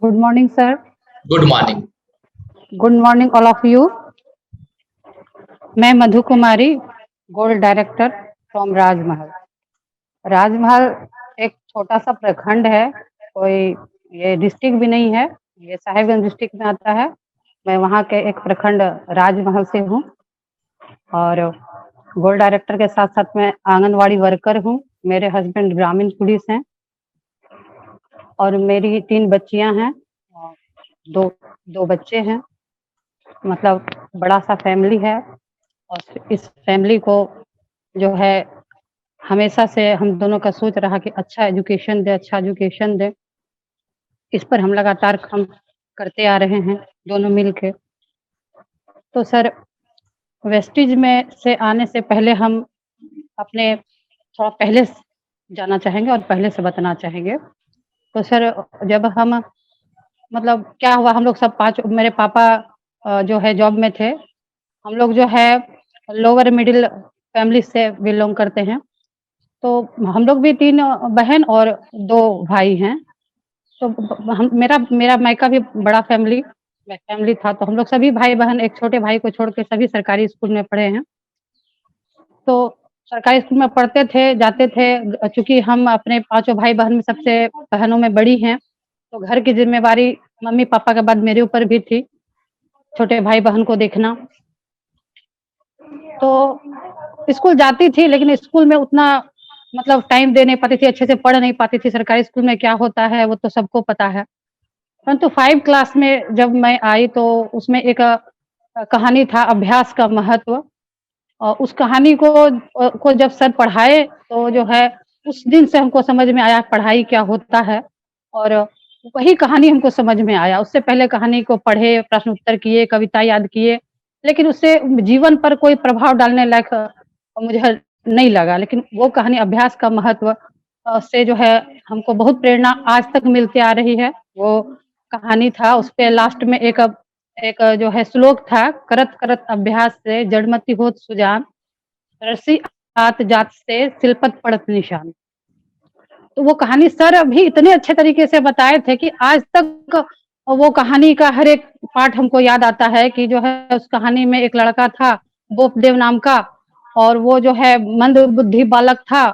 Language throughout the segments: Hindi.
Good morning, sir. Good morning. Good morning, all of you. मैं मधु कुमारी, गोल्ड डायरेक्टर फ्रॉम राजमहल। राजमहल एक छोटा सा प्रखंड है, कोई ये डिस्ट्रिक्ट भी नहीं है, ये साहेबगंज डिस्ट्रिक्ट में आता है। मैं वहाँ के एक प्रखंड राजमहल से हूँ और गोल्ड डायरेक्टर के साथ साथ मैं आंगनवाड़ी वर्कर हूँ। मेरे हस्बैंड ग्रामीण पुलिस हैं और मेरी 3 बच्चियाँ हैं, दो दो बच्चे हैं। मतलब बड़ा सा फैमिली है और इस फैमिली को जो है हमेशा से हम दोनों का सोच रहा कि अच्छा एजुकेशन दे। इस पर हम लगातार काम करते आ रहे हैं दोनों मिल के। तो सर, वेस्टेज में से आने से पहले हम अपने थोड़ा पहले जाना चाहेंगे और पहले से बताना चाहेंगे। तो सर, जब हम मतलब क्या हुआ, हम लोग सब 5 मेरे पापा जो है जॉब में थे। हम लोग जो है लोअर मिडिल फैमिली से बिलॉन्ग करते हैं। तो हम लोग भी 3 बहन और 2 भाई हैं। तो हम मेरा मेरा मायका भी बड़ा फैमिली था। तो हम लोग सभी भाई-बहन, एक छोटे भाई को छोड़ के सभी सरकारी स्कूल में पढ़े हैं। तो सरकारी स्कूल में पढ़ते थे, जाते थे। चूँकि हम अपने पाँचों भाई-बहन में सबसे बहनों में बड़ी हैं, तो घर की ज़िम्मेवारी मम्मी-पापा के बाद मेरे ऊपर भी थी, छोटे भाई-बहन को देखना। तो स्कूल जाती थी, लेकिन स्कूल में उतना मतलब टाइम दे नहीं पाती थी, अच्छे से पढ़ नहीं पाती थी। सरकारी स्कूल में क्या होता है वो तो सबको पता है। परंतु 5 क्लास में जब मैं आई तो उसमें एक कहानी था अभ्यास का महत्व। उस कहानी को जब सर पढ़ाए तो जो है उस दिन से हमको समझ में आया पढ़ाई क्या होता है और वही कहानी हमको समझ में आया। उससे पहले कहानी को पढ़े, प्रश्न उत्तर किए, कविता याद किए, लेकिन उससे जीवन पर कोई प्रभाव डालने लायक मुझे नहीं लगा। लेकिन वो कहानी अभ्यास का महत्व से जो है हमको बहुत प्रेरणा आज तक मिलती आ रही है। वो कहानी था, उसपे लास्ट में एक जो है श्लोक था, करत करत अभ्यास से जड़मति होत सुजान, रस्सी आत जात से सिलपत पड़त निशान। तो वो कहानी सर अभी इतने अच्छे तरीके से बताए थे कि आज तक वो कहानी का हर एक पार्ट हमको याद आता है कि जो है उस कहानी में एक लड़का था, बोपदेव नाम का, और वो जो है मंद बुद्धि बालक था।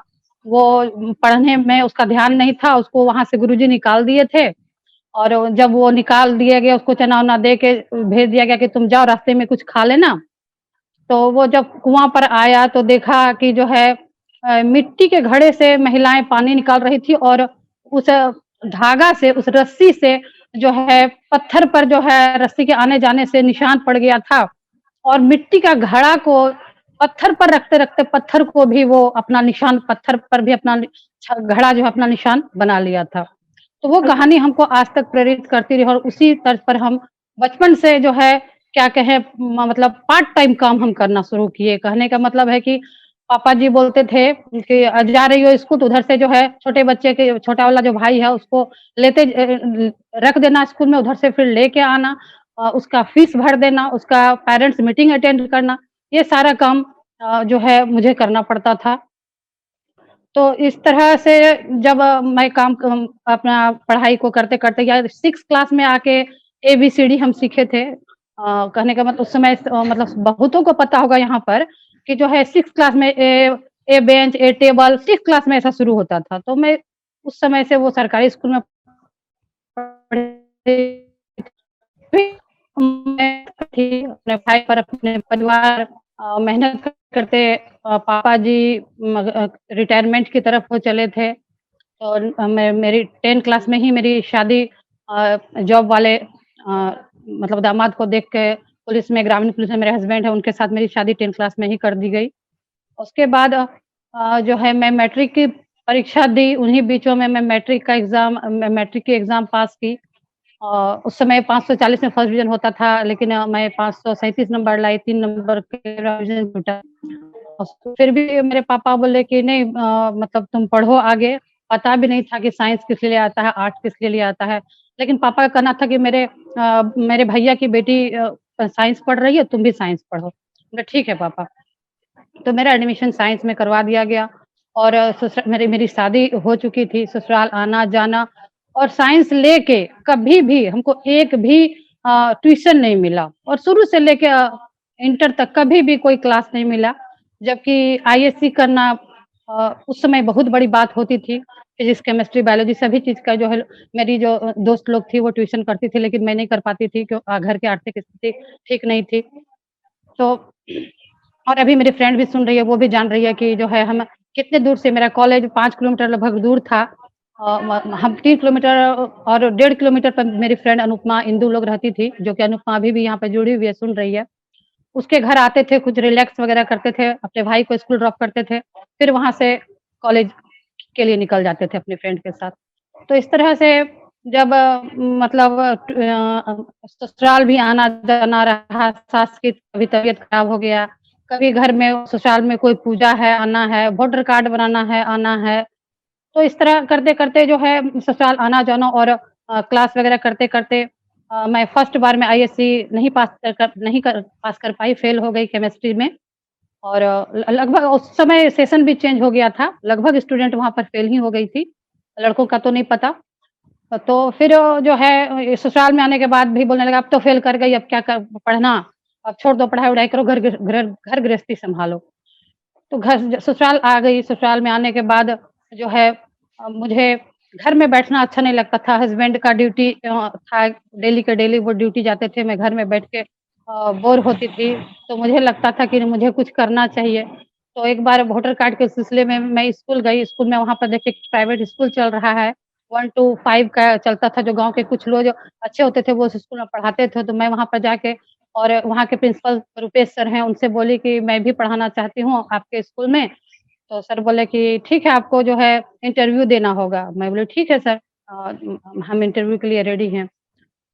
वो पढ़ने में उसका ध्यान नहीं था, उसको वहाँ से गुरुजी निकाल दिए थे और जब वो निकाल दिया गया, उसको चना-वना दे के भेज दिया गया कि तुम जाओ रास्ते में कुछ खा लेना। तो वो जब कुआँ पर आया तो देखा कि जो है मिट्टी के घड़े से महिलाएँ पानी निकाल रही थी और उस धागा से, उस रस्सी से जो है पत्थर पर जो है रस्सी के आने-जाने से निशान पड़ गया था और मिट्टी का घड़ा को पत्थर पर रखते-रखते पत्थर को भी वो अपना निशान, पत्थर पर भी अपना घड़ा जो है अपना निशान बना लिया था। तो वो कहानी हमको आज तक प्रेरित करती रही और उसी तर्ज पर हम बचपन से जो है क्या कहें मतलब पार्ट टाइम काम हम करना शुरू किए। कहने का मतलब है कि पापा जी बोलते थे कि जा रही हो स्कूल तो उधर से जो है छोटे बच्चे के छोटा वाला जो भाई है उसको लेते रख देना स्कूल में, उधर से फिर लेके आना, उसका फीस भर देना, उसका पेरेंट्स मीटिंग अटेंड करना, ये सारा काम जो है मुझे करना पड़ता था। तो इस तरह से जब मैं काम अपना पढ़ाई को करते-करते या 6 क्लास में आके एबीसीडी हम सीखे थे। कहने का मतलब उस समय मतलब बहुतों को पता होगा यहाँ पर कि जो है 6 क्लास में ए बेंच, ए टेबल 6 क्लास में ऐसा शुरू होता था। तो मैं उस समय से वो सरकारी स्कूल में पढ़ी मैं थी, अपने भाई पर, अपने परिवार मेहनत करते पापा जी रिटायरमेंट की तरफ वो चले थे और मैं मेरी 10 क्लास में ही मेरी शादी जॉब वाले मतलब दामाद को देख के पुलिस में, ग्रामीण पुलिस में मेरे हस्बैंड हैं, उनके साथ मेरी शादी 10 क्लास में ही कर दी गई। उसके बाद जो है मैं मैट्रिक की परीक्षा दी, उन्हीं बीचों में मैं मैट्रिक की एग्ज़ाम पास की। उस समय 540 में फर्स्ट डिवीज़न होता था, लेकिन मैं 537 नंबर लाई, 3 नंबर के डिवीज़न छूटा। फिर भी मेरे पापा बोले कि नहीं मतलब तुम पढ़ो आगे। पता भी नहीं था कि साइंस किस लिए आता है, आर्ट किस लिए आता है। लेकिन पापा का कहना था कि मेरे भैया की बेटी साइंस पढ़ रही है, तुम भी साइंस पढ़ो। बोले ठीक है पापा। तो मेरा एडमिशन साइंस में करवा दिया गया और मेरी मेरी शादी हो चुकी थी, ससुराल आना-जाना और साइंस लेके कभी भी हमको एक भी ट्यूशन नहीं मिला और शुरू से लेके इंटर तक कभी भी कोई क्लास नहीं मिला। जबकि आईएससी करना उस समय बहुत बड़ी बात होती थी। फिजिक्स, केमिस्ट्री, बायोलॉजी सभी चीज़ का जो है मेरी जो दोस्त लोग थी वो ट्यूशन करती थी, लेकिन मैं नहीं कर पाती थी घर की आर्थिक स्थिति ठीक नहीं थी। तो और अभी मेरी फ्रेंड भी सुन रही है, वो भी जान रही है कि जो है हम कितने दूर से मेरा कॉलेज 5 किलोमीटर लगभग दूर था। म हम 3 किलोमीटर और 1.5 किलोमीटर पर मेरी फ्रेंड अनुपमा इंदु लोग रहती थी, जो कि अनुपमा अभी भी यहाँ पे जुड़ी हुई है, सुन रही है। उसके घर आते थे, कुछ रिलैक्स वगैरह करते थे, अपने भाई को स्कूल ड्रॉप करते थे, फिर वहाँ से कॉलेज के लिए निकल जाते थे अपनी फ्रेंड के साथ। तो इस तरह से जब मतलब ससुराल भी आना-जाना रहा, सास की कभी तबीयत खराब हो गया, कभी घर में ससुराल में कोई पूजा है, आना है, वोटर कार्ड बनाना है, आना है। तो इस तरह करते-करते जो है ससुराल आना-जाना और क्लास वगैरह करते-करते मैं फर्स्ट बार में आईएससी नहीं कर पास कर पाई, फेल हो गई केमिस्ट्री में और लगभग उस समय सेशन भी चेंज हो गया था, लगभग स्टूडेंट वहाँ पर फेल ही हो गई थी, लड़कों का तो नहीं पता। तो फिर जो है ससुराल में आने के बाद भी बोलने लगा, "अब तो फेल कर गई, अब क्या पढ़ना? अब छोड़ दो पढ़ाई-वढ़ाई करो, घर गृहस्थी सँभालो।" तो घर ससुराल आ गई, ससुराल में आने के बाद जो है मुझे घर में बैठना अच्छा नहीं लगता था, हस्बैंड का ड्यूटी था, डेली के डेली वो ड्यूटी जाते थे, मैं घर में बैठ के बोर होती थी, तो मुझे लगता था कि मुझे कुछ करना चाहिए। तो एक बार वोटर कार्ड के सिलसिले में मैं स्कूल गई, स्कूल में वहाँ पर देखिए प्राइवेट स्कूल चल रहा है, 1 टू 5 का चलता था, जो गाँव के कुछ लोग जो अच्छे होते थे, वो उस स्कूल में पढ़ाते थे, तो मैं वहाँ पर जाके और वहाँ के प्रिंसिपल रूपेश सर हैं, उनसे बोली कि मैं भी पढ़ाना चाहती हूँ आपके स्कूल में। तो सर बोले कि ठीक है, आपको जो है इंटरव्यू देना होगा। मैं बोली ठीक है सर हम इंटरव्यू के लिए रेडी हैं।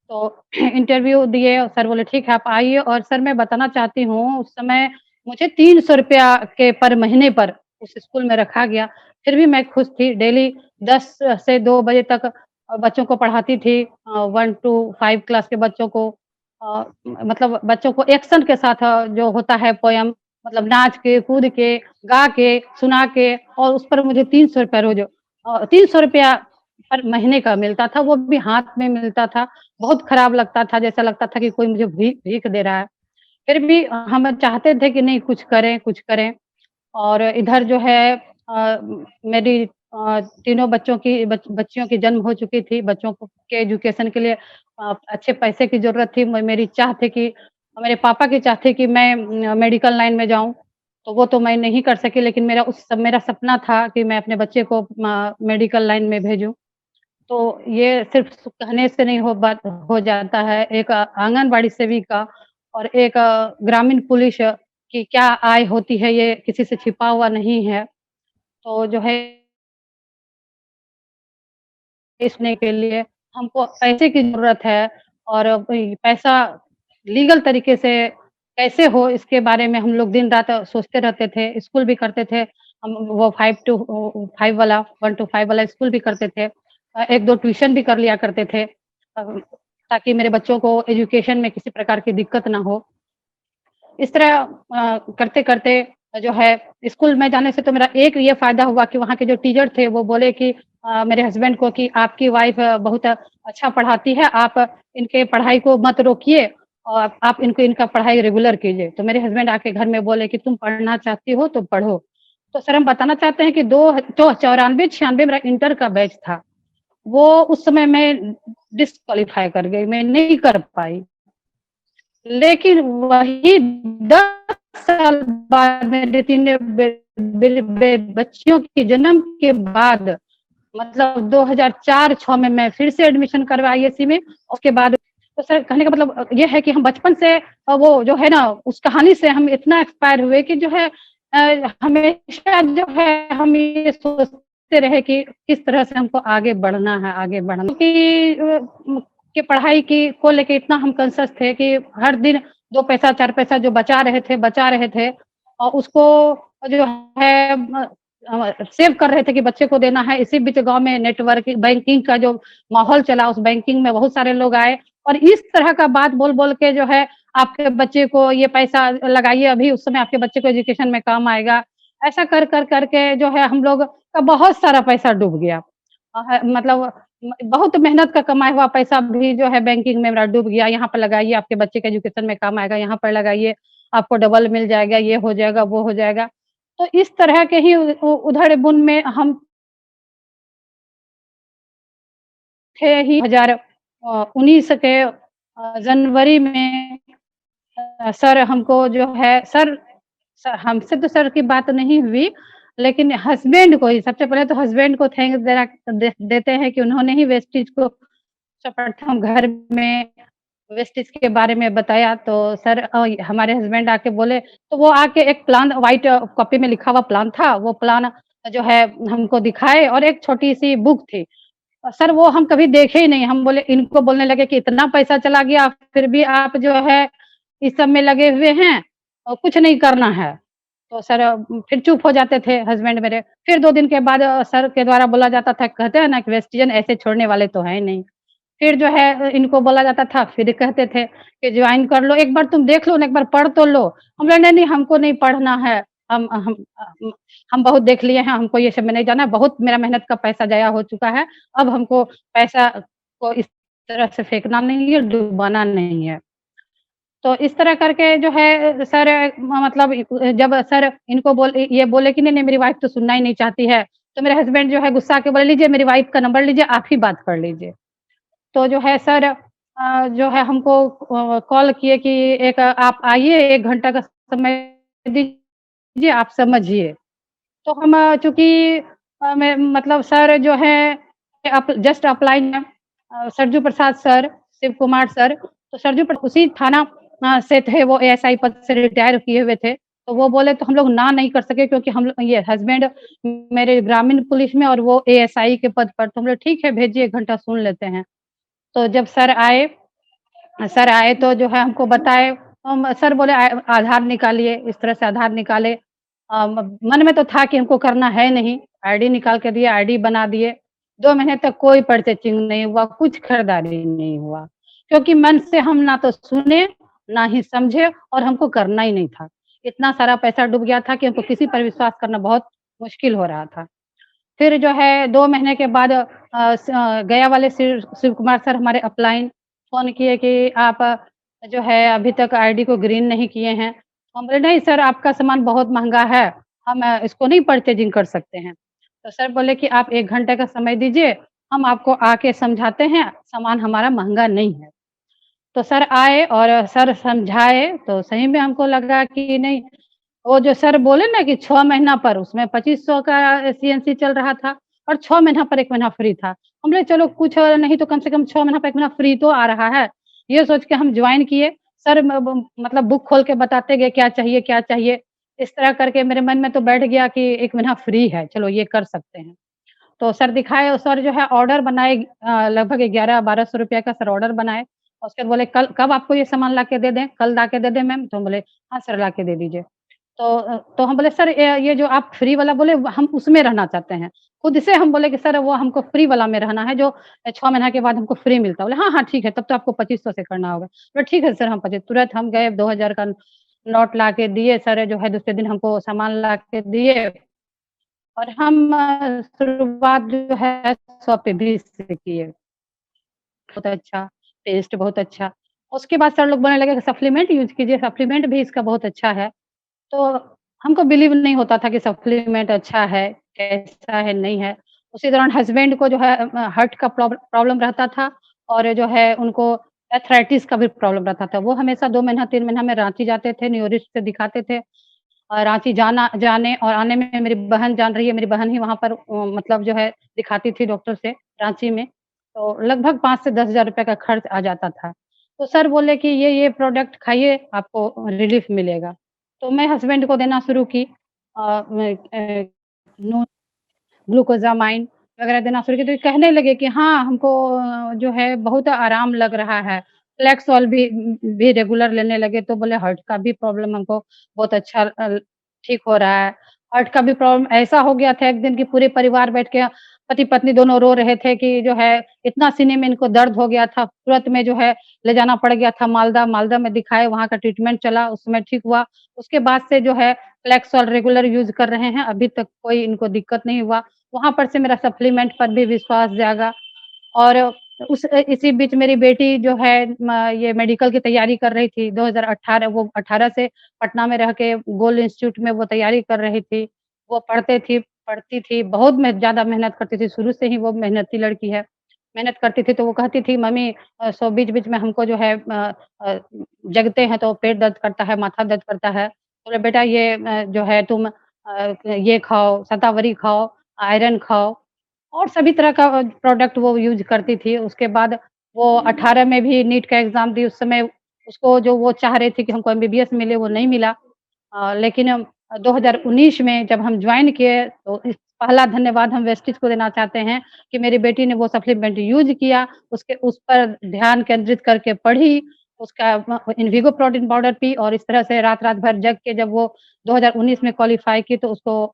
तो इंटरव्यू दिए और सर बोले ठीक है आप आइए और सर मैं बताना चाहती हूँ उस समय मुझे ₹300 के पर महीने पर उस स्कूल में रखा गया। फिर भी मैं खुश थी डेली 10 से 2 बजे तक बच्चों को पढ़ाती थी 1 टू 5 क्लास के बच्चों को मतलब बच्चों को एक्शन के साथ जो होता है पोएम मतलब नाच के, कूद के, गा के, सुना के और उस पर मुझे ₹300 रोज़ ₹300 पर महीने का मिलता था, वो भी हाथ में मिलता था। बहुत खराब लगता था, जैसा लगता था कि कोई मुझे भीख दे रहा है। फिर भी हम चाहते थे कि नहीं कुछ करें और इधर जो है मेरी तीनों बच्चियों की जन्म हो चुकी थी, बच्चों को के एजुकेशन के लिए अच्छे पैसे की ज़रूरत थी। मेरी चाह थी कि मेरे पापा की चाह थी कि मैं मेडिकल लाइन में जाऊँ, तो वो तो मैं नहीं कर सकी लेकिन मेरा सपना था कि मैं अपने बच्चे को मेडिकल लाइन में भेजूँ। तो ये सिर्फ़ कहने से नहीं हो जाता है। एक आंगनबाड़ी सेविका और एक ग्रामीण पुलिस की क्या आय होती है, ये किसी से छिपा हुआ नहीं है। तो जो है बेचने के लिए हमको पैसे की ज़रूरत है और वही पैसा लीगल तरीके से कैसे हो इसके बारे में हम लोग दिन-रात सोचते रहते थे, स्कूल भी करते थे। हम वो 5 टू 5 वाला 1 टू 5 वाला स्कूल भी करते थे। 1-2 ट्यूशन भी कर लिया करते थे ताकि मेरे बच्चों को एजुकेशन में किसी प्रकार की दिक्कत ना हो। इस तरह करते-करते जो है स्कूल में जाने से तो मेरा एक ये फ़ायदा हुआ कि वहाँ के जो टीचर थे वो बोले कि मेरे हस्बैंड को कि आपकी वाइफ़ बहुत अच्छा पढ़ाती है, आप इनके पढ़ाई को मत रोकिए और आप इनको इनका पढ़ाई रेगुलर कीजिए। तो मेरे हस्बैंड आके घर में बोले कि तुम पढ़ना चाहती हो तो पढ़ो। तो सर हम बताना चाहते हैं कि 94-96 मेरा इंटर का बैच था। वो उस समय मैं डिसक्वालीफाई कर गई, मैं नहीं कर पाई। लेकिन वही 10 साल बाद मेरे 3 बे बेल बे बच्चियों के जन्म के बाद मतलब 2004-06 में मैं फिर से एडमिशन करवाई एसी में, उसके बाद तो सर कहने का मतलब ये है कि हम बचपन से वो जो है ना उस कहानी से हम इतना एक्सपायर हुए कि जो है हमेशा जो है हम ये सोचते रहे कि किस तरह से हमको आगे बढ़ना क्योंकि कि पढ़ाई की को लेके इतना हम कॉन्शियस थे कि हर दिन 2 पैसा 4 पैसा जो बचा रहे थे और उसको जो है सेव कर रहे थे कि बच्चे को देना है। इसी बीच गाँव में नेटवर्किंग बैंकिंग का जो माहौल चला उस बैंकिंग में बहुत सारे लोग आए और इस तरह का बात बोल-बोल के जो है आपके बच्चे को ये पैसा लगाइए अभी उस समय आपके बच्चे को एजुकेशन में काम आएगा। ऐसा कर के जो है हम लोग का बहुत सारा पैसा डूब गया। मतलब बहुत मेहनत का कमाया हुआ पैसा भी जो है बैंकिंग में मेरा डूब गया, यहाँ पर लगाइए आपके बच्चे के एजुकेशन में काम आएगा, यहाँ पर लगाइए, आपको डबल मिल जाएगा, ये हो जाएगा, वो हो जाएगा। तो इस तरह के ही उधड़-बुन में हम थे ही 19 के जनवरी में सर हमको जो है सर हमसे तो सर की बात नहीं हुई, लेकिन हस्बैंड को ही सबसे पहले तो हस्बैंड को थैंक्स देते हैं कि उन्होंने ही वेस्टेज को सर्वप्रथम घर में वेस्टेज के बारे में बताया तो सर हमारे हस्बैंड आके बोले तो वो आके एक प्लान व्हाइट कॉपी में लिखा हुआ प्लान था, वो प्लान जो है हमको दिखाए और एक छोटी-सी बुक थी। सर वो हम कभी देखे ही नहीं, हम बोले इनको बोलने लगे कि इतना पैसा चला गया, फिर भी आप जो है इस सब में लगे हुए हैं और कुछ नहीं करना है। तो सर फिर चुप हो जाते थे हस्बैंड मेरे। फिर 2 दिन के बाद सर के द्वारा बोला जाता था, कहते हैं ना कि वेस्टर्न ऐसे छोड़ने वाले तो हैं ही नहीं। फिर जो है इनको बोला जाता था, फिर कहते थे कि जॉइन कर लो, एक बार तुम देख लो ना, एक बार पढ़ तो लो। हम बोले नहीं, नहीं हमको नहीं पढ़ना है, हम बहुत देख लिए हैं, हमको ये सब में नहीं जाना है, बहुत मेरा मेहनत का पैसा ज़ाया हो चुका है, अब हमको पैसा को इस तरह से फेंकना नहीं है, डुबाना नहीं है। तो इस तरह करके जो है सर मतलब जब सर इनको ये बोले कि नहीं-नहीं मेरी वाइफ़ तो सुनना ही नहीं चाहती है, तो मेरे हस्बैंड जो है गुस्सा आके बोले लीजिए मेरी वाइफ़ का नंबर लीजिए, आप ही बात कर लीजिए। तो जो है सर जो है हमको कॉल किए कि एक आप आइए 1 घंटा का समय दीजिए, आप समझिए। तो हम चूँकि मैं मतलब सर जो है जस्ट अप्लाई में सरजू प्रसाद सर, शिव कुमार सर, तो सरजू उसी थाना से थे वो एएसआई पद से रिटायर किए हुए थे। तो वो बोले तो हम लोग ना नहीं कर सके क्योंकि हम लोग ये हस्बैंड मेरे ग्रामीण पुलिस में और वो एएसआई के पद पर, तो हम बोले ठीक है भेजिए 1 घंटा सुन लेते हैं। तो जब सर आए तो जो है हमको बताए, हम सर बोले आधार निकालिए, इस तरह से आधार निकाले। मन में तो था कि हमको करना है नहीं, आईडी निकाल के दिए, आईडी बना दिए। 2 महीने तक कोई परचेज़िंग नहीं हुआ, कुछ खरीदारी नहीं हुआ, क्योंकि मन से हम ना तो सुने, ना ही समझे और हमको करना ही नहीं था। इतना सारा पैसा डूब गया था कि हमको किसी पर विश्वास करना बहुत मुश्किल हो रहा था। फिर जो है 2 महीने के बाद गया वाले शिव कुमार सर हमारे अपलाइन फ़ोन किए कि आप जो है अभी तक आईडी को ग्रीन नहीं किए हैं। हम बोले नहीं सर आपका सामान बहुत महँगा है, हम इसको नहीं परचेज़िंग कर सकते हैं। तो सर बोले कि आप 1 घंटे का समय दीजिए, हम आपको आके समझाते हैं, सामान हमारा महँगा नहीं है। तो सर आए और सर समझाए तो सही में हमको लगा कि नहीं वो जो सर बोले ना कि 6 महीना पर उसमें 2500 का सीएनसी चल रहा था और 6 महीना पर 1 महीना फ्री था। हम बोले चलो कुछ नहीं तो कम से कम 6 महीना पर 1 महीना फ्री तो आ रहा है। ये सोच के हम जॉइन किए। सर म ब मतलब बुक खोल के बताते गए क्या चाहिए, क्या चाहिए। इस तरह करके मेरे मन में तो बैठ गया कि 1 महीना फ्री है, चलो ये कर सकते हैं। तो सर दिखाए और सर जो है ऑर्डर बनाए लगभग 11-1200 रुपए का सर ऑर्डर बनाए। और उसके बाद बोले कल कब आपको ये सामान ला के दे दें? कल ला के दे दें मैम? तो हम बोले हाँ सर ला के दे दीजिए। तो हम बोले सर ये जो आप फ्री वाला बोले हम उसमें रहना चाहते हैं। खुद से हम बोले कि सर वो हमको फ्री वाला में रहना है जो 6 महीना के बाद हमको फ्री मिलता है। बोले हाँ, हाँ ठीक है तब तो आपको 2500 से करना होगा। बोले ठीक है सर हम 25 तुरंत हम गए 2000 का नोट ला के दिए सर जो है दूसरे दिन हमको सामान ला के दिए और हम शुरुआत जो है 100 पे 20 से किए। बहुत अच्छा, टेस्ट बहुत अच्छा। उसके बाद सर लोग बोलने लगे कि सप्लीमेंट यूज़ कीजिए, सप्लीमेंट भी इसका बहुत अच्छा है। तो हमको बिलीव नहीं होता था कि सप्लीमेंट अच्छा है, कैसा है, नहीं है। उसी दौरान हस्बैंड को जो है हार्ट का प्रॉब्लम रहता था और जो है उनको आर्थराइटिस का भी प्रॉब्लम रहता था। वो हमेशा 2 महीना 3 महीना में रांची जाते थे, न्यूरोलॉजिस्ट से दिखाते थे। रांची जाने और आने में मेरी बहन जान रही है, मेरी बहन ही वहाँ पर मतलब जो है दिखाती थी डॉक्टर से रांची में। तो लगभग 5 से 10,000 रुपए का खर्च आ जाता था। तो सर बोले कि ये प्रोडक्ट खाइए, आपको रिलीफ मिलेगा। तो मैं हस्बैंड को देना शुरू की मैं नो ग्लूकोज़ामाइन वगैरह देना शुरू की तो ये कहने लगे कि हाँ, हमको जो है बहुत आराम लग रहा है। फ्लेक्सोल भी रेगुलर लेने लगे तो बोले हार्ट का भी प्रॉब्लम हमको बहुत अच्छा ठीक हो रहा है। हार्ट का भी प्रॉब्लम ऐसा हो गया था एक दिन कि पूरे परिवार बैठ के पति-पत्नी दोनों रो रहे थे कि जो है इतना सीने में इनको दर्द हो गया था, तुरंत में जो है ले जाना पड़ गया था मालदा, मालदा में दिखाए, वहाँ का ट्रीटमेंट चला, उस समय ठीक हुआ। उसके बाद से जो है फ्लेक्सोल रेगुलर यूज़ कर रहे हैं, अभी तक कोई इनको दिक्कत नहीं हुआ। वहाँ पर से मेरा सप्लीमेंट पर भी विश्वास जागा और इसी बीच मेरी बेटी जो है ये मेडिकल की तैयारी कर रही थी, 2018 वो 18 से पटना में रह के गोल्ड इंस्टीट्यूट में वो तैयारी कर रही थी। वो पढ़ती थी, बहुत ज़्यादा मेहनत करती थी, शुरू से ही वो मेहनती लड़की है। मेहनत करती थी तो वो कहती थी मम्मी सो बीच-बीच में हमको जो है जगते हैं तो पेट दर्द करता है, माथा दर्द करता है। बोले बेटा ये जो है तुम ये खाओ, शतावरी खाओ, आयरन खाओ और सभी तरह का प्रोडक्ट वो यूज़ करती थी। उसके बाद वो 18 में भी नीट का एग्ज़ाम दी, उस समय उसको जो वो चाह रही थी कि हमको एमबीबीएस मिले, वो नहीं मिला। लेकिन 2019 में जब हम जॉइन किए तो इस पहला धन्यवाद हम वेस्टिज को देना चाहते हैं कि मेरी बेटी ने वो सप्लीमेंट यूज़ किया, उसके उस पर ध्यान केंद्रित करके पढ़ी, उसका इन्विगो प्रोटीन पाउडर पी और इस तरह से रात-रात भर जग के जब वो 2019 में क्वालीफाई की तो उसको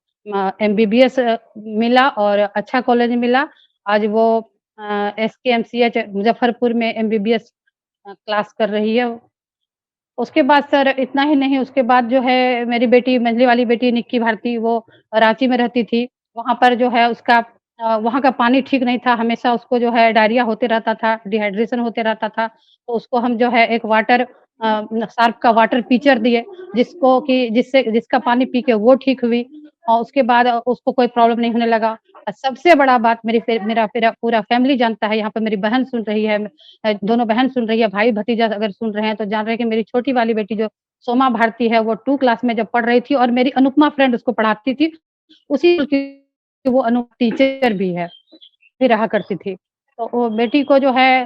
एमबीबीएस मिला और अच्छा कॉलेज मिला। आज वो एसकेएमसीएच मुज़फ्फरपुर में एमबीबीएस क्लास कर रही है। उसके बाद सर इतना ही नहीं, उसके बाद जो है मेरी बेटी मंझली वाली बेटी निक्की भारती वो रांची में रहती थी। वहाँ पर जो है उसका वहाँ का पानी ठीक नहीं था, हमेशा उसको जो है डायरिया होते रहता था, डिहाइड्रेशन होते रहता था। तो उसको हम जो है एक सार्फ का वाटर पिचर दिए, जिसका पानी पी के वो ठीक हुई और उसके बाद उसको कोई प्रॉब्लम नहीं होने लगा। सबसे बड़ा बात मेरा पूरा फैमिली जानता है, यहाँ पे मेरी बहन सुन रही है, दोनों बहन सुन रही है, भाई-भतीजा अगर सुन रहे हैं तो जान रहे हैं कि मेरी छोटी वाली बेटी जो सोमा भारती है, वो 2 क्लास में जब पढ़ रही थी और मेरी अनुपमा फ्रेंड उसको पढ़ाती थी, उसी स्कूल की वो टीचर भी है, भी रहा करती थी। तो वो बेटी को जो है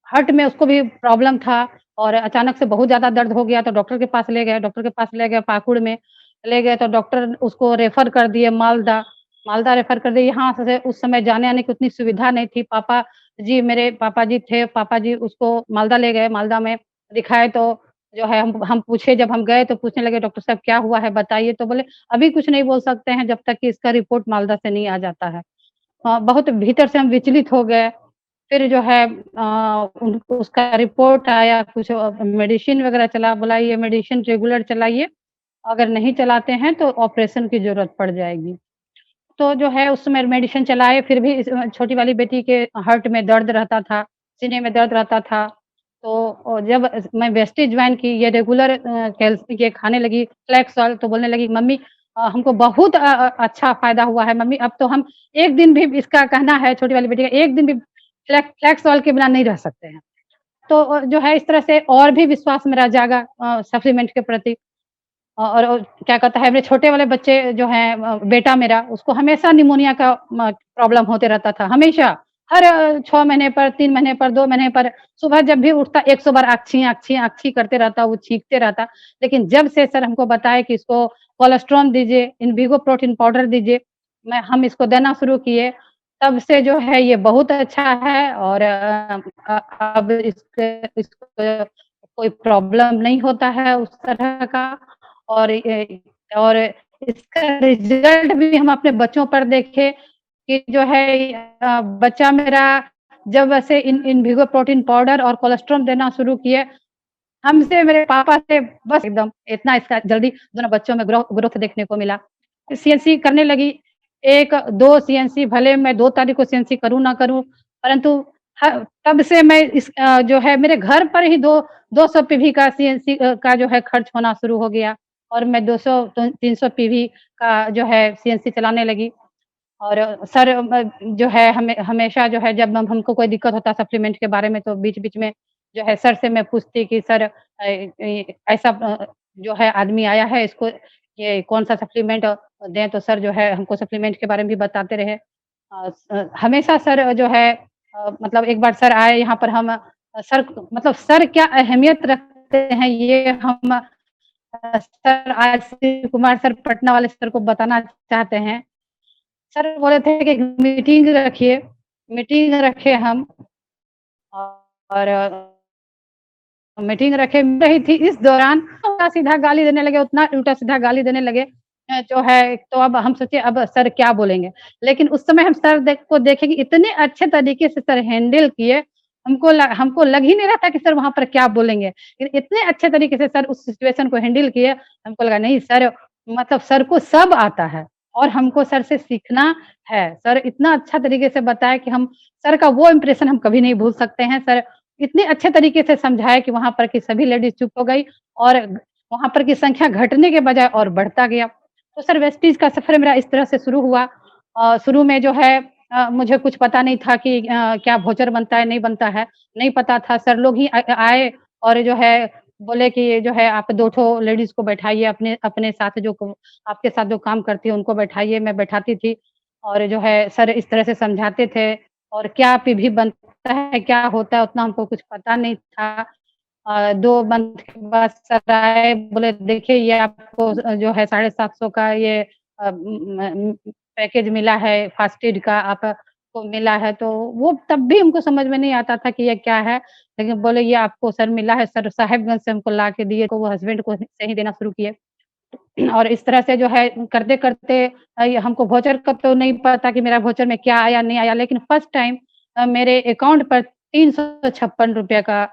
हार्ट में उसको भी प्रॉब्लम था और अचानक से बहुत ज़्यादा दर्द हो गया तो डॉक्टर के पास ले गए, पाकुड़ में ले गए तो डॉक्टर उसको रेफ़र कर दिए मालदा, मालदा रेफ़र कर दिए। यहाँ से उस समय जाने-आने की उतनी सुविधा नहीं थी। मेरे पापा जी थे, पापा जी उसको मालदा ले गए, मालदा में दिखाए तो जो है हम पूछे जब हम गए तो पूछने लगे डॉक्टर साहब क्या हुआ है बताइए? तो बोले अभी कुछ नहीं बोल सकते हैं जब तक कि इसका रिपोर्ट मालदा से नहीं आ जाता है। बहुत भीतर से हम विचलित हो गए। फिर जो है उनको उसका रिपोर्ट आया, कुछ मेडिसिन वगैरह चला, बोला ये मेडिसिन रेगुलर चलाइए, अगर नहीं चलाते हैं तो ऑपरेशन की ज़रूरत पड़ जाएगी। तो जो है उस समय मेडिसिन चलाए फिर भी छोटी वाली बेटी के हार्ट में दर्द रहता था, सीने में दर्द रहता था। तो जब मैं वेस्टेज जॉइन की ये रेगुलर ये खाने लगी फ्लैक्सोल तो बोलने लगी मम्मी हमको बहुत अच्छा फ़ायदा हुआ है मम्मी अब तो हम एक दिन भी इसका कहना है छोटी वाली बेटी का एक दिन भी फ्लैक्सोल के बिना नहीं रह सकते हैं। तो जो है इस तरह से और भी विश्वास मेरा जागा सप्लीमेंट के प्रति। और क्या कहता है मेरे छोटे वाले बच्चे जो हैं बेटा मेरा उसको हमेशा निमोनिया का प्रॉब्लम होते रहता था, हमेशा। हर 6 महीने पर, 3 महीने पर, 2 महीने पर सुबह जब भी उठता 100 बार आक्षी, आक्षी, आक्षी करते रहता, वो छींकते रहता। लेकिन जब से सर हमको बताया कि इसको कोलेस्ट्रॉल दीजिए, इनविगो प्रोटीन पाउडर दीजिए, हम इसको देना शुरू किए, तब से जो है ये बहुत अच्छा है और अब इसको कोई प्रॉब्लम नहीं होता है उस तरह का। और और इसका रिज़ल्ट भी हम अपने बच्चों पर देखे कि जो है बच्चा मेरा जब ऐसे इन इनविगो प्रोटीन पाउडर और कोलेस्ट्रॉल देना शुरू किए, हमसे मेरे पापा से बस एकदम इतना इसका जल्दी दोनों बच्चों में ग्रोथ देखने को मिला। सीएनसी करने लगी, 1-2 सीएनसी भले मैं 2 तारीख को सीएनसी करूँ ना करूँ, परंतु ह तब से मैं जो है मेरे घर पर ही 200 पीवी का सीएनसी का जो है खर्च होना शुरू हो गया और मैं 200 तो 300 पीवी का जो है सीएनसी चलाने लगी। और सर जो है हमेशा जो है जब हमको कोई दिक्कत होता है सप्लीमेंट के बारे में तो बीच-बीच में जो है सर से मैं पूछती कि सर ऐसा जो है आदमी आया है इसको ये कौन-सा सप्लीमेंट दें तो सर जो है हमको सप्लीमेंट के बारे में भी बताते रहे। हमेशा सर जो है मतलब एक बार सर आए यहाँ पर सर क्या अहमियत रखते हैं ये हम सर आज शिव कुमार सर पटना वाले सर को बताना चाहते हैं। सर बोले थे कि मीटिंग रखे हम और मीटिंग रखे रही थी इस दौरान उल्टा-सीधा गाली देने लगे, उतना उल्टा-सीधा गाली देने लगे। जो है तो अब हम सोचे अब सर क्या बोलेंगे? लेकिन उस समय हम सर को देखे कि इतने अच्छे तरीके से सर हैंडल किए, हमको लग ही नहीं रहा था कि सर वहाँ पर क्या बोलेंगे। इतने अच्छे तरीके से सर उस सिचुएशन को हैंडल किए, हमको लगा नहीं सर मतलब सर को सब आता है और हमको सर से सीखना है। सर इतना अच्छा तरीके से बताया कि हम सर का वो इम्प्रेशन हम कभी नहीं भूल सकते हैं। सर इतने अच्छे तरीके से समझाया कि वहाँ पर की सभी लेडीज़ चुप हो गई और वहाँ पर की संख्या घटने के बजाय और बढ़ता गया। तो सर वेस्टीज का सफ़र मेरा इस तरह से शुरू हुआ। शुरू में जो है मुझे कुछ पता नहीं था कि क्या वाउचर बनता है, नहीं बनता है, नहीं पता था। सर लोग ही आए और जो है बोले कि जो है आप 2 ठो लेडीज़ को बैठाइए अपने अपने साथ जो क आपके साथ जो काम करती है उनको बैठाइए, मैं बैठाती थी और जो है सर इस तरह से समझाते थे और क्या विधि बनता है, क्या होता है उतना हमको कुछ पता नहीं था। 2 मंथ के बाद सर आए, बोले देखिए ये आपको जो है 750 का ये पैकेज मिला है फर्स्ट एड का आपको मिला है, तो वो तब भी हमको समझ में नहीं आता था कि ये क्या है? लेकिन बोले ये आपको सर मिला है, सर साहेबगंज से हमको ला के दिए, तो वो हस्बैंड को से ही देना शुरू किए। और इस तरह से जो है करते-करते ये हमको वाउचर का तो नहीं पता कि मेरा वाउचर में क्या आया, नहीं आया, लेकिन फर्स्ट टाइम मेरे अकाउंट पर ₹356 का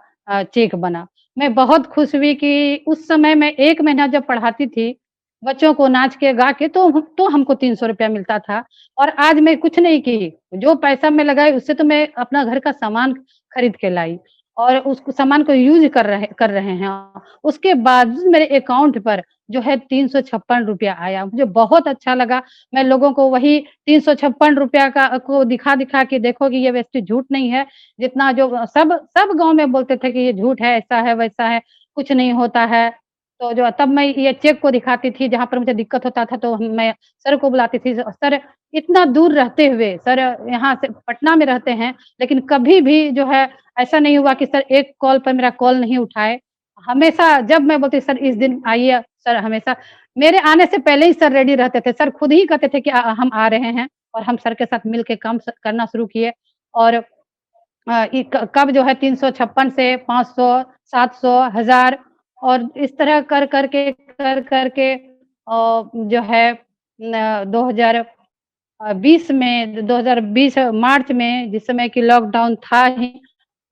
चेक बना। मैं बहुत खुश हुई कि उस समय मैं 1 महीना जब पढ़ाती थी, बच्चों को नाच के, गा के तो हमको ₹300 मिलता था और आज मैं कुछ नहीं की, जो पैसा मैं लगाई उससे तो मैं अपना घर का सामान खरीद के लाई और उस सामान को यूज़ कर रहे हैं। उसके बावजूद मेरे अकाउंट पर जो है ₹356 आया, मुझे बहुत अच्छा लगा। मैं लोगों को वही ₹356 का को दिखा-दिखा के देखो कि ये वैसे झूठ नहीं है, जितना जो सब सब गाँव में बोलते थे कि ये झूठ है, ऐसा है, वैसा है, कुछ नहीं होता है। तो जो तब मैं ये चेक को दिखाती थी, जहाँ पर मुझे दिक्कत होता था तो मैं सर को बुलाती थी, सर इतना दूर रहते हुए सर यहाँ से पटना में रहते हैं, लेकिन कभी भी जो है ऐसा नहीं हुआ कि सर एक कॉल पर मेरा कॉल नहीं उठाए। हमेशा जब मैं बोलती सर इस दिन आइए, सर हमेशा मेरे आने से पहले ही सर रेडी रहते थे। सर खुद ही कहते थे कि हम आ रहे हैं और हम सर के साथ मिल के काम करना शुरू किए और इ क कब जो है 356 से 500, 700, 1000 और इस तरह कर कर के जो है 2020 में 2020 मार्च में जिस समय कि लॉकडाउन था ही,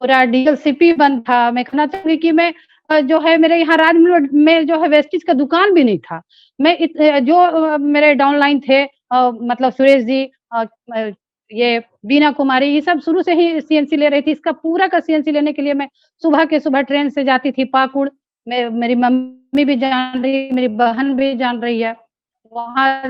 पूरा डीएलसीपी बंद था। मैं कहना चाहूँगी कि मैं जो है मेरे यहाँ राजमहल में जो है वेस्टीज का दुकान भी नहीं था। मैं जो मेरे डाउनलाइन थे मतलब सुरेश जी ये बीना कुमारी ये सब शुरू से ही सीएनसी ले रही थी। इसका पूरा का सीएनसी लेने के लिए मैं सुबह के सुबह ट्रेन से जाती थी पाकुड़। मेरी मम्मी भी जान रही है, मेरी बहन भी जान रही है। वहाँ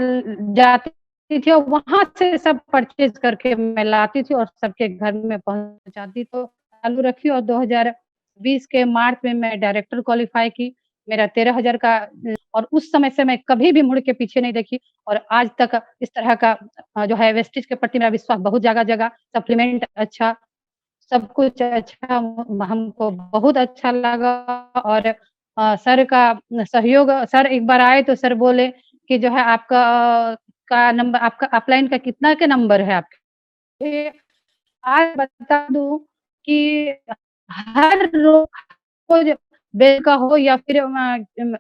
जाती थी और वहाँ से सब परचेज़ करके मैं लाती थी और सबके घर में पहुँचाती तो चालू रखी और 2020 के मार्च में मैं डायरेक्टर क्वालीफाई की। मेरा 13,000 का और उस समय से मैं कभी भी मुड़ के पीछे नहीं देखी और आज तक इस तरह का जो है वेस्टेज के प्रति मेरा विश्वास बहुत जगह-जगह, सप्लीमेंट अच्छा, सब कुछ अच्छा हमको बहुत अच्छा लगा और सर का सहयोग सर एक बार आए तो सर बोले कि जो है आपका का नंबर आपका अपलाइन का कितना के नंबर है आपके? आज बता दूँ कि हर रोज़ बेल का हो या फिर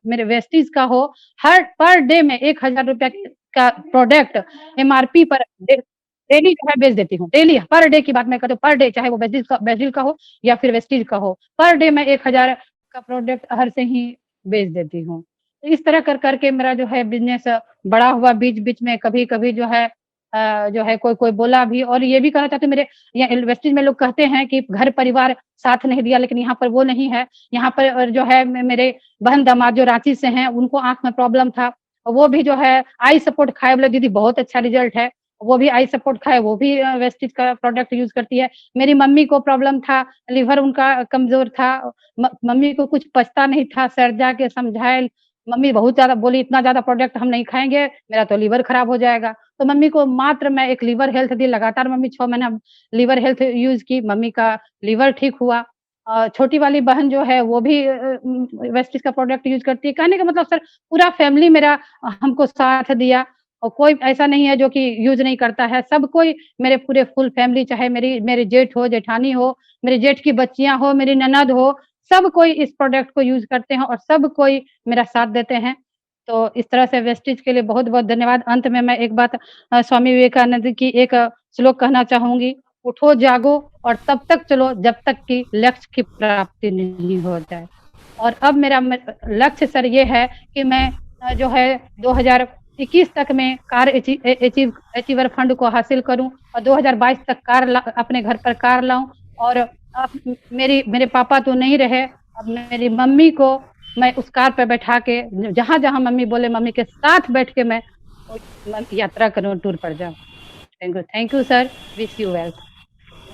मेरे वेस्टीज़ का हो, हर पर डे में ₹1000 का प्रोडक्ट एमआरपी पर डेली जो है बेच देती हूँ। डेली पर डे की बात मैं कर रही हूँ, पर डे चाहे वो बेसिल का हो या फिर वेस्टीज का हो, पर डे मैं 1000 का प्रोडक्ट हर से ही बेच देती हूँ। इस तरह कर के मेरा जो है बिज़नेस बड़ा हुआ बीच-बीच में कभी-कभी जो है कोई-कोई बोला भी और ये भी कहना चाहती हूँ मेरे यहाँ वेस्टीज में लोग कहते हैं कि घर परिवार साथ नहीं दिया, लेकिन यहाँ पर वो नहीं है। यहाँ पर जो है मेरे बहन-दामाद जो रांची से हैं, उनको आँख में प्रॉब्लम था। वो भी जो है आई सपोर्ट खाए, बोले दीदी बहुत अच्छा रिज़ल्ट है। वो भी आई सपोर्ट खाए, वो भी वेस्टीज का प्रोडक्ट यूज़ करती है। मेरी मम्मी को प्रॉब्लम था, लिवर उनका कमज़ोर था। मम्मी को कुछ पचता नहीं था, सर जाके समझाए, मम्मी बहुत ज़्यादा बोली इतना ज़्यादा प्रोडक्ट हम नहीं खाएँगे, मेरा तो लिवर खराब हो जाएगा। तो मम्मी को मात्र मैं एक लिवर हेल्थ दी, लगातार मम्मी 6 महीना लिवर हेल्थ यूज़ की, मम्मी का लिवर ठीक हुआ। छोटी वाली बहन जो है वो भी वेस्टीज का प्रोडक्ट यूज़ करती है। कहने का मतलब सर पूरा फैमिली मेरा हमको साथ दिया और कोई ऐसा नहीं है जो कि यूज़ नहीं करता है। सब कोई मेरे पूरे फुल फैमिली चाहे मेरी जेठ हो, जेठानी हो, मेरे जेठ की बच्चियाँ हो, मेरी ननद हो, सब कोई इस प्रोडक्ट को यूज़ करते हैं और सब कोई मेरा साथ देते हैं। तो इस तरह से वेस्टेज के लिए बहुत-बहुत धन्यवाद। अंत में मैं एक बात स्वामी विवेकानंद की एक श्लोक कहना चाहूँगी, उठो जागो और तब तक चलो जब तक कि लक्ष्य की प्राप्ति नहीं हो जाए। और अब मेरा लक्ष्य सर ये है कि मैं जो है 2021 तक में कार अचीवर फंड को हासिल करूँ और 2022 तक कार अपने घर पर कार लाऊँ और मेरे पापा तो नहीं रहे, अब मेरी मम्मी को मैं उस कार पे बैठा के जहाँ-जहाँ मम्मी बोले मम्मी के साथ बैठ के मैं यात्रा करूँ, टूर पर जाऊँ। Thank you sir, wish you well.